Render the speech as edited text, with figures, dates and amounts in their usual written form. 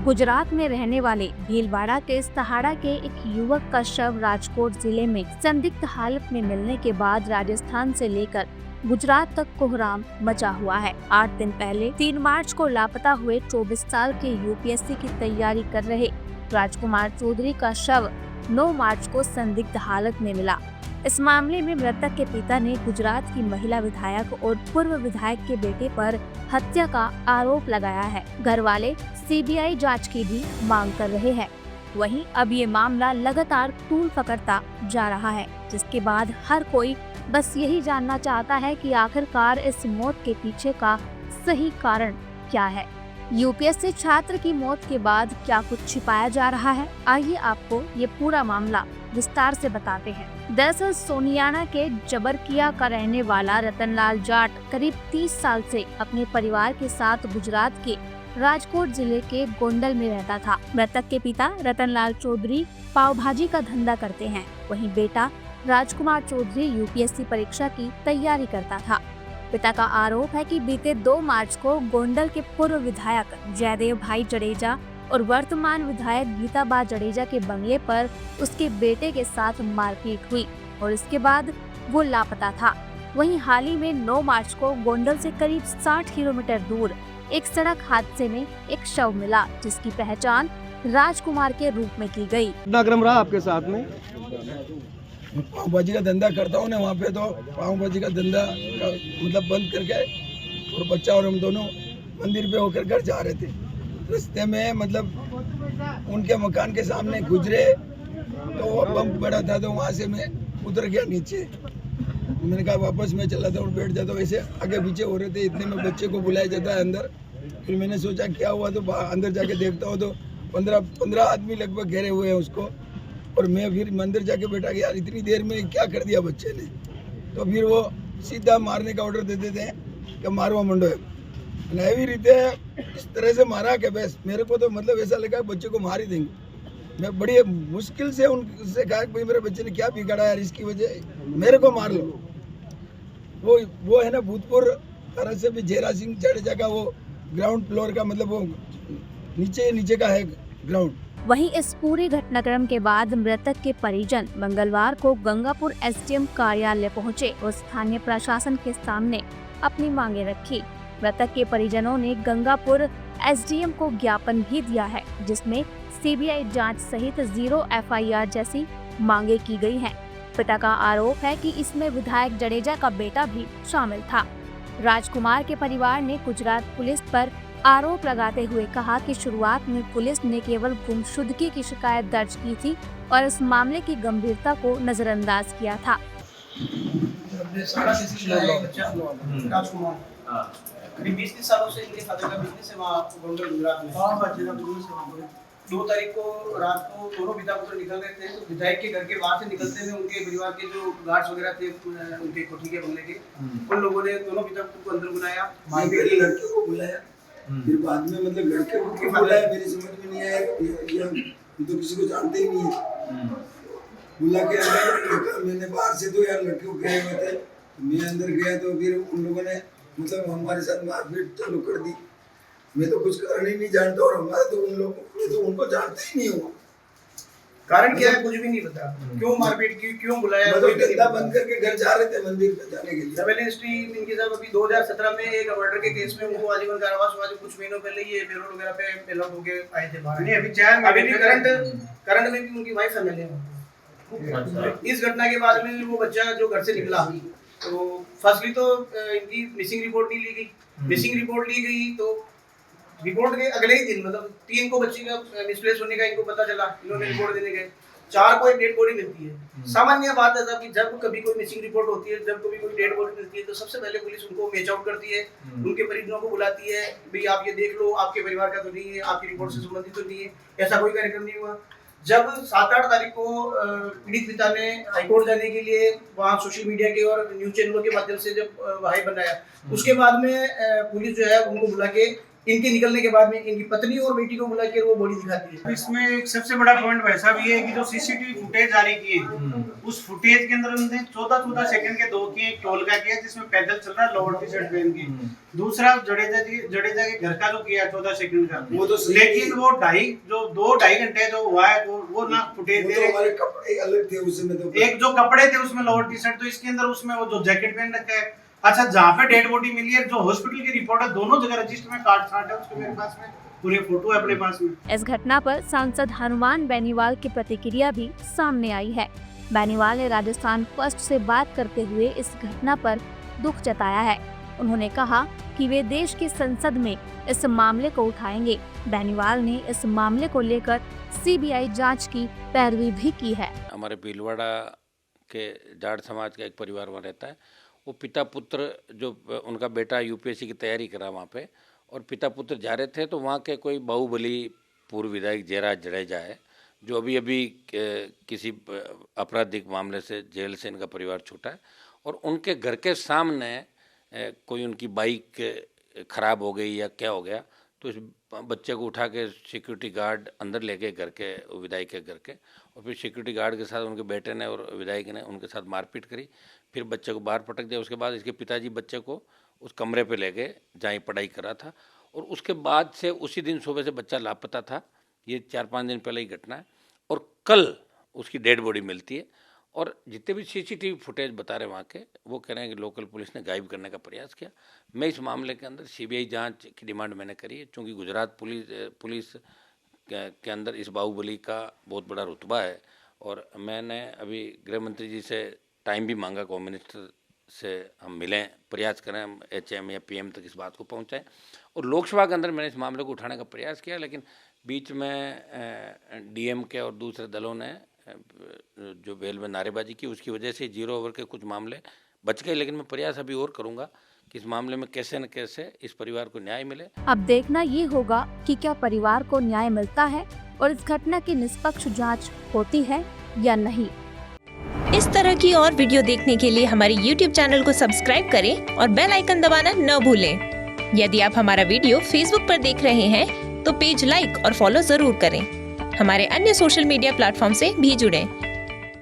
गुजरात में रहने वाले भीलवाड़ा के सहाड़ा के एक युवक का शव राजकोट जिले में संदिग्ध हालत में मिलने के बाद राजस्थान से लेकर गुजरात तक कोहराम मचा हुआ है। 8 दिन पहले 3 मार्च को लापता हुए 24 साल के यूपीएससी की तैयारी कर रहे राजकुमार चौधरी का शव 9 मार्च को संदिग्ध हालत में मिला। इस मामले में मृतक के पिता ने गुजरात की महिला विधायक और पूर्व विधायक के बेटे पर हत्या का आरोप लगाया है। घर वाले सीबीआई जांच की भी मांग कर रहे हैं। वहीं अब ये मामला लगातार तूल पकड़ता जा रहा है, जिसके बाद हर कोई बस यही जानना चाहता है कि आखिरकार इस मौत के पीछे का सही कारण क्या है। यूपीएससी छात्र की मौत के बाद क्या कुछ छिपाया जा रहा है, आइए आपको ये पूरा मामला विस्तार से बताते हैं। दरअसल सोनियाना के जबरकिया का रहने वाला रतनलाल जाट करीब 30 साल से अपने परिवार के साथ गुजरात के राजकोट जिले के गोंडल में रहता था। मृतक के पिता रतनलाल चौधरी पाव भाजी का धंधा करते हैं, वहीं बेटा राजकुमार चौधरी यूपीएससी परीक्षा की तैयारी करता था। पिता का आरोप है कि बीते 2 मार्च को गोंडल के पूर्व विधायक जयदेव भाई जडेजा और वर्तमान विधायक गीताबा जडेजा के बंगले पर उसके बेटे के साथ मारपीट हुई और इसके बाद वो लापता था। वहीं हाल ही में 9 मार्च को गोंडल से करीब 60 किलोमीटर दूर एक सड़क हादसे में एक शव मिला, जिसकी पहचान राजकुमार के रूप में की गई। घटनाक्रम रहा आपके साथ में? पाव भाजी का धंधा करता हूँ ना, वहाँ पे तो पाव भाजी का धंधा मतलब बंद करके और बच्चा और हम दोनों मंदिर पे होकर घर जा रहे थे। रास्ते में मतलब उनके मकान के सामने गुजरे तो वो बम पड़ा था, तो वहाँ से मैं उतर गया नीचे। मैंने कहा वापस मैं चला था और बैठ जाता। वैसे आगे पीछे हो रहे थे, इतने में बच्चे को बुलाया जाता है अंदर। फिर मैंने सोचा क्या हुआ, तो अंदर जाके देखता हूँ तो 15 आदमी लगभग घेरे हुए हैं उसको। और मैं फिर मंदिर जाके बैठा कि यार इतनी देर में क्या कर दिया बच्चे ने। तो फिर वो सीधा मारने का ऑर्डर दे देते हैं कि मारवा मंडो है। नैवी रीते इस तरह से मारा कि बस मेरे को तो मतलब ऐसा लगा बच्चे को मार ही देंगे। मैं बड़ी मुश्किल से उनसे कहा कि भाई मेरे बच्चे ने क्या बिगाड़ा यार, इसकी वजह मेरे को मार लो। वो है ना भूतपूर्व तरह से भी जयराज सिंह जडेजा का वो ग्राउंड फ्लोर का मतलब वो नीचे का है ग्राउंड। वहीं इस पूरे घटनाक्रम के बाद मृतक के परिजन मंगलवार को गंगापुर एसडीएम कार्यालय पहुंचे और स्थानीय प्रशासन के सामने अपनी मांगे रखी। मृतक के परिजनों ने गंगापुर एसडीएम को ज्ञापन भी दिया है, जिसमें सीबीआई जांच सहित 0 एफआईआर जैसी मांगे की गई हैं। पिता का आरोप है कि इसमें विधायक जडेजा का बेटा भी शामिल था। राजकुमार के परिवार ने गुजरात पुलिस पर आरोप लगाते हुए कहा कि शुरुआत में पुलिस ने केवल गुमशुदगी की शिकायत दर्ज की थी और इस मामले की गंभीरता को नजरअंदाज किया था। करीब 20 सालों से इनके फादर का बिजनेस है वहाँ गोंडल गुजरात में। 2 तारीख को रात को दोनों पिता पुत्र निकल रहे थे, तो विधायक के घर के बाहर से निकलते हुए उनके परिवार के जो गार्ड्स वगैरह थे उनके कोठी के बंगले के, उन लोगों ने दोनों पिता पुत्र को अंदर बुलाया, लड़के को बुलाया। फिर बाद में मतलब लड़के को बुलाया, मेरी समझ में नहीं आया ये तो किसी को जानते ही नहीं है। बुला के अंदर मैंने बाहर से तो यार लड़के को गए हुए थे, मैं अंदर गया तो फिर उन लोगों ने मतलब हमारे साथ मारपीट चालू कर दी। मैं तो कुछ कारण ही नहीं जानता और हमारे तो उन लोगों तो उनको जानते ही नहीं हो। कारण क्या है कुछ भी नहीं पता, क्यों मारपीट की, क्यों बुलाया। मतलब धंधा बंद करके घर जा रहे थे मंदिर पे जाने के लिए। सर्वेलेंस हिस्ट्री इनके साथ अभी 2017 में एक मर्डर के केस में उनको आजीवन कारावास हुआ, जो कुछ महीनों पहले ये पेरोल वगैरह पे पेलआउट होके आए थे बाहर। नहीं अभी भी करंट में भी उनकी वाइफ एमएलए है। इस घटना के बाद में वो बच्चा जो घर से निकला, तो फर्स्टली तो इनकी मिसिंग रिपोर्ट नहीं ली गई। मिसिंग रिपोर्ट ली गई तो रिपोर्ट के अगले ही दिन मतलब 3 को बच्चे का मिसप्लेस होने का इनको पता चला, इन्होंने रिपोर्ट देने गए। 4 को एक डेड बॉडी मिलती है। सामान्य बात है कि जब कभी कोई मिसिंग रिपोर्ट होती है, जब कभी कोई डेड बॉडी मिलती है, तो सबसे पहले पुलिस उनको मैच आउट करती है, उनके परिजनों को बुलाती है, भाई आप ये देख लो, आपके परिवार का तो नहीं है, आपकी रिपोर्ट से संबंधित तो नहीं है। ऐसा कोई कार्यक्रम नहीं हुआ। जब 7-8 तारीख को पीड़ित पिता ने हाईकोर्ट जाने के लिए वहाँ सोशल मीडिया के और न्यूज चैनलों के माध्यम से जब हाई बनाया, उसके बाद में पुलिस जो है उनको बुला के इनके निकलने के बाद में इनकी पत्नी और बेटी को बुला के वो बॉडी दिखाती है। इसमें एक सबसे बड़ा पॉइंट वैसा भी है कि जो सीसीटीवी फुटेज जारी किए उस फुटेज के अंदर उन्होंने 14 सेकंड के 2 किए, एक टोल का किया जिसमें पैदल चल रहा है लोअर टी शर्ट पहन के, दूसरा जडेजा के घर का जो किया 14 सेकंड का, वो तो लेकिन वो 2.5 घंटे जो हुआ है वो ना फुटेज तो हमारे कपड़े अलग थे उसमें, तो एक जो कपड़े थे उसमें लोअर टी शर्ट, तो इसके अंदर उसमें वो जो जैकेट पहन रखा है। अच्छा, जहाँ पे डेड बॉडी मिली है, जो हॉस्पिटल की रिपोर्ट है, दोनों जगह रजिस्टर में काट छाट है उसके मेरे पास में, पूरे फोटो है अपने पास में। इस घटना पर सांसद हनुमान बेनीवाल की प्रतिक्रिया भी सामने आई है। बेनीवाल ने राजस्थान फर्स्ट से बात करते हुए इस घटना पर दुख जताया है। उन्होंने कहा कि वे देश की संसद में इस मामले को उठाएंगे। बेनीवाल ने इस मामले को लेकर सीबीआई जांच की पैरवी भी की है। हमारे भीलवाड़ा के जाट समाज का एक परिवार वहाँ रहता है। वो पिता पुत्र, जो उनका बेटा यूपीएससी की तैयारी करा वहाँ पे, और पिता पुत्र जा रहे थे, तो वहाँ के कोई बाहुबली पूर्व विधायक जयराज जडेजा है, जो अभी किसी आपराधिक मामले से जेल से इनका परिवार छूटा है, और उनके घर के सामने कोई उनकी बाइक खराब हो गई या क्या हो गया, तो इस बच्चे को उठा के सिक्योरिटी गार्ड अंदर ले गए घर के, विधायक के घर के, और फिर सिक्योरिटी गार्ड के साथ उनके बेटे ने और विधायक ने उनके साथ मारपीट करी, फिर बच्चे को बाहर पटक दिया। उसके बाद इसके पिताजी बच्चे को उस कमरे पे ले गए जहाँ पढ़ाई कर रहा था, और उसके बाद से उसी दिन सुबह से बच्चा लापता था। ये 4-5 दिन पहले ही घटना है, और कल उसकी डेड बॉडी मिलती है। और जितने भी सीसीटीवी फुटेज बता रहे वहाँ के, वो कह रहे हैं कि लोकल पुलिस ने गायब करने का प्रयास किया। मैं इस मामले के अंदर सीबीआई जांच की डिमांड मैंने करी है, क्योंकि गुजरात पुलिस के अंदर इस बाहुबली का बहुत बड़ा रुतबा है। और मैंने अभी गृह मंत्री जी से टाइम भी मांगा, होम मिनिस्टर से हम मिलें, प्रयास करें हम HM या PM तक इस बात को पहुँचाएं। और लोकसभा के अंदर मैंने इस मामले को उठाने का प्रयास किया, लेकिन बीच में DMK और दूसरे दलों ने जो बेल में नारेबाजी की, उसकी वजह से 0 ओवर के कुछ मामले बच गए। लेकिन मैं प्रयास अभी और करूँगा कि इस मामले में कैसे न कैसे इस परिवार को न्याय मिले। अब देखना ये होगा कि क्या परिवार को न्याय मिलता है और इस घटना की निष्पक्ष जांच होती है या नहीं। इस तरह की और वीडियो देखने के लिए हमारे YouTube चैनल को सब्सक्राइब करें और बेल आइकन दबाना न भूलें। यदि आप हमारा वीडियो Facebook पर देख रहे हैं तो पेज लाइक और फॉलो जरूर करें। हमारे अन्य सोशल मीडिया प्लेटफॉर्म से भी जुड़ें।